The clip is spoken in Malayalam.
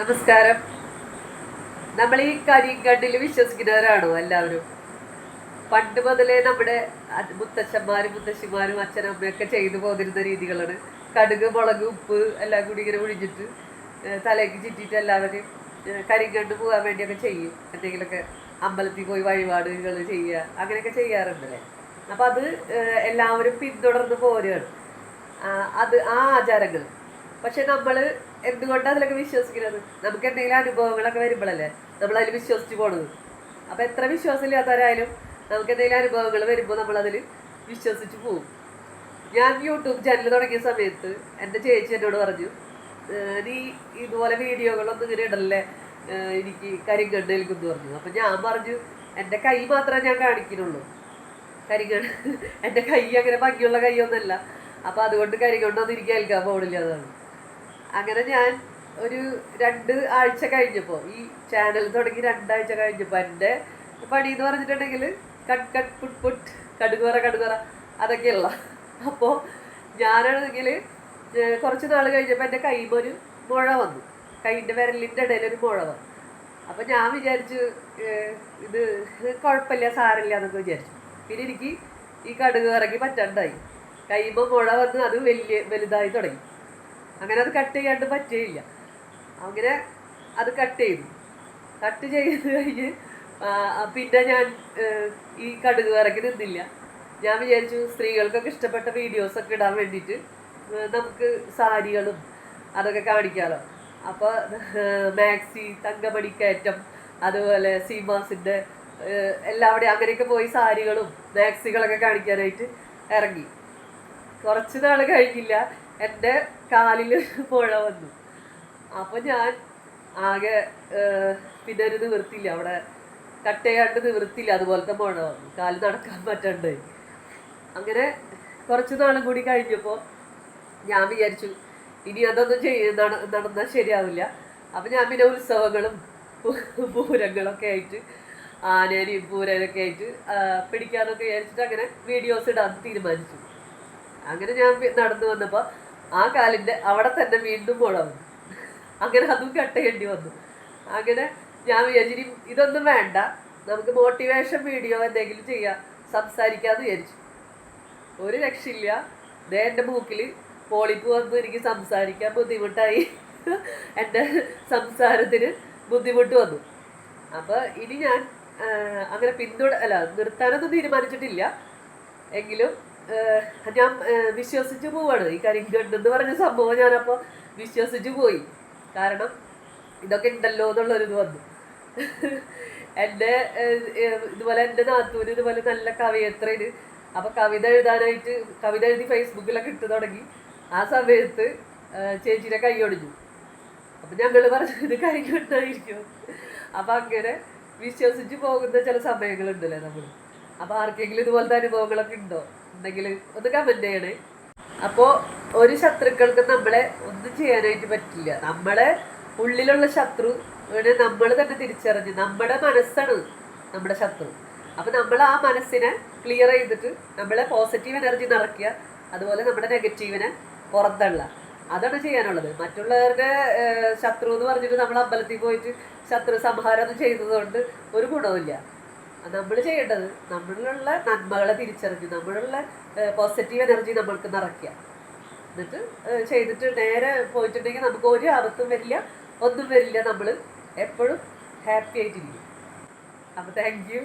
നമസ്കാരം. നമ്മൾ ഈ കരിങ്കണ്ണിൽ വിശ്വസിക്കുന്നവരാണോ എല്ലാവരും? പണ്ട് മുതലേ നമ്മുടെ മുത്തച്ഛന്മാരും മുത്തശ്ശിമാരും അച്ഛനും അമ്മയൊക്കെ ചെയ്തു പോന്നിരുന്ന രീതികളാണ്. കടുക്, മുളക്, ഉപ്പ് എല്ലാം കൂടി ഇങ്ങനെ ഒഴിഞ്ഞിട്ട് തലയ്ക്ക് ചുറ്റിയിട്ട് എല്ലാവരും കരിങ്കണ്ണ് പോകാൻ വേണ്ടിയൊക്കെ ചെയ്യും. എന്തെങ്കിലുമൊക്കെ അമ്പലത്തിൽ പോയി വഴിപാടുകൾ ചെയ്യുക, അങ്ങനെയൊക്കെ ചെയ്യാറുണ്ടല്ലേ. അപ്പം അത് എല്ലാവരും പിന്തുടർന്ന് പോരുകയാണ് അത് ആ ആചാരങ്ങൾ. പക്ഷെ നമ്മൾ എന്തുകൊണ്ടാണ് അതിലൊക്കെ വിശ്വസിക്കുന്നത്? നമുക്ക് എന്തെങ്കിലും അനുഭവങ്ങളൊക്കെ വരുമ്പോഴല്ലേ നമ്മൾ അതിൽ വിശ്വസിച്ച് പോണത്. അപ്പം എത്ര വിശ്വാസമില്ലാത്തവരായാലും നമുക്ക് എന്തെങ്കിലും അനുഭവങ്ങൾ വരുമ്പോൾ നമ്മളതിൽ വിശ്വസിച്ച് പോകും. ഞാൻ യൂട്യൂബ് ചാനൽ തുടങ്ങിയ സമയത്ത് എൻ്റെ ചേച്ചി എന്നോട് പറഞ്ഞു, നീ ഇതുപോലെ വീഡിയോകളൊന്നും ഇങ്ങനെ ഇടല്ലേ, എനിക്ക് കരിങ്കണ്ണ് ഏൽക്കുമെന്ന് പറഞ്ഞു. അപ്പം ഞാൻ പറഞ്ഞു, എൻ്റെ കൈ മാത്രമേ ഞാൻ കാണിക്കുന്നുള്ളൂ, കരിങ്കണ്ണ് എൻ്റെ കൈ അങ്ങനെ ഭംഗിയുള്ള കൈയൊന്നുമല്ല, അപ്പം അതുകൊണ്ട് കരിങ്കണ്ണൊന്നും എനിക്ക് ഏൽക്കാൻ പോകണില്ല എന്നാണ്. അങ്ങനെ ഞാൻ ഒരു 2 ആഴ്ച കഴിഞ്ഞപ്പോൾ, ഈ ചാനൽ തുടങ്ങി 2 ആഴ്ച കഴിഞ്ഞപ്പോൾ എൻ്റെ പണി എന്ന് പറഞ്ഞിട്ടുണ്ടെങ്കിൽ കട്ട് കട്ട് പുട്ട് പുട്ട് കടുകുറ അതൊക്കെയുള്ള. അപ്പോൾ ഞാനാണെങ്കിൽ കുറച്ച് നാൾ കഴിഞ്ഞപ്പോൾ എൻ്റെ കൈമൊരു മുഴ വന്നു, കൈൻ്റെ വിരലിൻ്റെ ഇടയിലൊരു മുഴ വന്നു. അപ്പം ഞാൻ വിചാരിച്ചു ഇത് കുഴപ്പമില്ല, സാരമില്ല എന്നൊക്കെ വിചാരിച്ചു. പിന്നെ എനിക്ക് ഈ കടുക് ഇറങ്ങി പറ്റാണ്ടായി, കൈമ മുഴ വന്ന് അത് വലുതായി തുടങ്ങി. അങ്ങനെ അത് കട്ട് ചെയ്യാണ്ട് പറ്റുകയില്ല. അങ്ങനെ അത് കട്ട് ചെയ്ത് കഴിഞ്ഞ് പിന്നെ ഞാൻ ഈ കടുക് ഇറക്കി നിന്നില്ല. ഞാൻ വിചാരിച്ചു സ്ത്രീകൾക്കൊക്കെ ഇഷ്ടപ്പെട്ട വീഡിയോസൊക്കെ ഇടാൻ വേണ്ടിയിട്ട് നമുക്ക് സാരികളും അതൊക്കെ കാണിക്കാമല്ലോ. അപ്പോൾ മാക്സി, തങ്കമണിക്കയറ്റം, അതുപോലെ സീമാസിൻ്റെ എല്ലാവിടെയും അങ്ങനെയൊക്കെ പോയി സാരികളും മാക്സികളൊക്കെ കാണിക്കാനായിട്ട് ഇറങ്ങി. കുറച്ച് നാൾ കഴിഞ്ഞില്ല, എൻ്റെ കാലിൽ പുഴ വന്നു. അപ്പം ഞാൻ ആകെ പിന്നെ ഒരു നിവൃത്തിയില്ല, അവിടെ കട്ട് ചെയ്യാണ്ട് നിവൃത്തിയില്ല, അതുപോലത്തെ മുഴ വന്നു, കാല് നടക്കാൻ പറ്റണ്ടായി. അങ്ങനെ കുറച്ച് നാളും കൂടി കഴിഞ്ഞപ്പോൾ ഞാൻ വിചാരിച്ചു ഇനി അതൊന്നും നടന്നാൽ ശരിയാവില്ല. അപ്പം ഞാൻ പിന്നെ ഉത്സവങ്ങളും പൂരങ്ങളൊക്കെ ആയിട്ട്, ആനേനെയും പൂരനൊക്കെ ആയിട്ട് പിടിക്കാനൊക്കെ വിചാരിച്ചിട്ട് അങ്ങനെ വീഡിയോസ് ഇടാൻ തീരുമാനിച്ചു. അങ്ങനെ ഞാൻ നടന്നു വന്നപ്പോൾ ആ കാലിൻ്റെ അവിടെ തന്നെ വീണ്ടും മുഴ വന്നു. അങ്ങനെ അതും കട്ട് ചെയ്യേണ്ടി വന്നു. അങ്ങനെ ഞാൻ വിചാരിച്ചു ഇതൊന്നും വേണ്ട, നമുക്ക് മോട്ടിവേഷൻ വീഡിയോ എന്തെങ്കിലും ചെയ്യാം, സംസാരിക്കാമെന്ന് വിചാരിച്ചു. ഒരു രക്ഷയില്ല, എൻ്റെ മൂക്കിൽ പോളിപ്പ് വന്നു, എനിക്ക് സംസാരിക്കാൻ ബുദ്ധിമുട്ടായി, എൻ്റെ സംസാരത്തിന് ബുദ്ധിമുട്ട് വന്നു. അപ്പോൾ ഇനി ഞാൻ അങ്ങനെ നിർത്താനൊന്നും തീരുമാനിച്ചിട്ടില്ല. എങ്കിലും ഞാൻ വിശ്വസിച്ച് പോവാണ്. ഈ കരിങ്കണ്ണെന്ന് പറഞ്ഞ സംഭവം ഞാനപ്പോൾ വിശ്വസിച്ച് പോയി. കാരണം ഇതൊക്കെ ഉണ്ടല്ലോ എന്നുള്ളൊരിത് വന്നു. എൻ്റെ ഇതുപോലെ എൻ്റെ നാത്തൂന് ഇതുപോലെ നല്ല കവയത്രയാണ്. അപ്പോൾ കവിത എഴുതി ഫേസ്ബുക്കിലൊക്കെ ഇട്ട് തുടങ്ങി. ആ സമയത്ത് ചേച്ചിയുടെ കൈ ഒടിഞ്ഞു. അപ്പം ഞങ്ങൾ പറഞ്ഞു ഇത് കരിങ്കണ്ണായിരിക്കും. അപ്പം അങ്ങനെ വിശ്വസിച്ച് പോകുന്ന ചില സമയങ്ങളുണ്ടല്ലേ നമ്മൾ. അപ്പോൾ ആർക്കെങ്കിലും ഇതുപോലത്തെ അനുഭവങ്ങളൊക്കെ ഉണ്ടെങ്കിൽ ഒന്ന് കമൻറ്റ് ചെയ്യണേ. അപ്പോൾ ഒരു ശത്രുക്കൾക്ക് നമ്മളെ ഒന്നും ചെയ്യാനായിട്ട് പറ്റില്ല. നമ്മളെ ഉള്ളിലുള്ള ശത്രു നമ്മൾ തന്നെ തിരിച്ചറിഞ്ഞ്, നമ്മുടെ മനസ്സാണ് നമ്മുടെ ശത്രു. അപ്പം നമ്മൾ ആ മനസ്സിനെ ക്ലിയർ ചെയ്തിട്ട് നമ്മളെ പോസിറ്റീവ് എനർജി നിറയ്ക്കുക, അതുപോലെ നമ്മുടെ നെഗറ്റീവിനെ പുറന്തള്ളുക. അതാണ് ചെയ്യാനുള്ളത്. മറ്റുള്ളവരുടെ ശത്രു എന്ന് പറഞ്ഞിട്ട് നമ്മൾ അമ്പലത്തിൽ പോയിട്ട് ശത്രു സംഹാരം ചെയ്തതുകൊണ്ട് ഒരു ഗുണവുമില്ല. നമ്മൾ ചെയ്യേണ്ടത് നമ്മളിലുള്ള നന്മകളെ തിരിച്ചറിഞ്ഞ് നമ്മളുള്ള പോസിറ്റീവ് എനർജി നമ്മൾക്ക് നിറയ്ക്കുക. എന്നിട്ട് ചെയ്തിട്ട് നേരെ പോയിട്ടുണ്ടെങ്കിൽ നമുക്ക് ഒരു ആപത്തും വരില്ല, ഒന്നും വരില്ല. നമ്മൾ എപ്പോഴും ഹാപ്പി ആയിട്ടിരിക്കും. അപ്പോൾ താങ്ക് യു.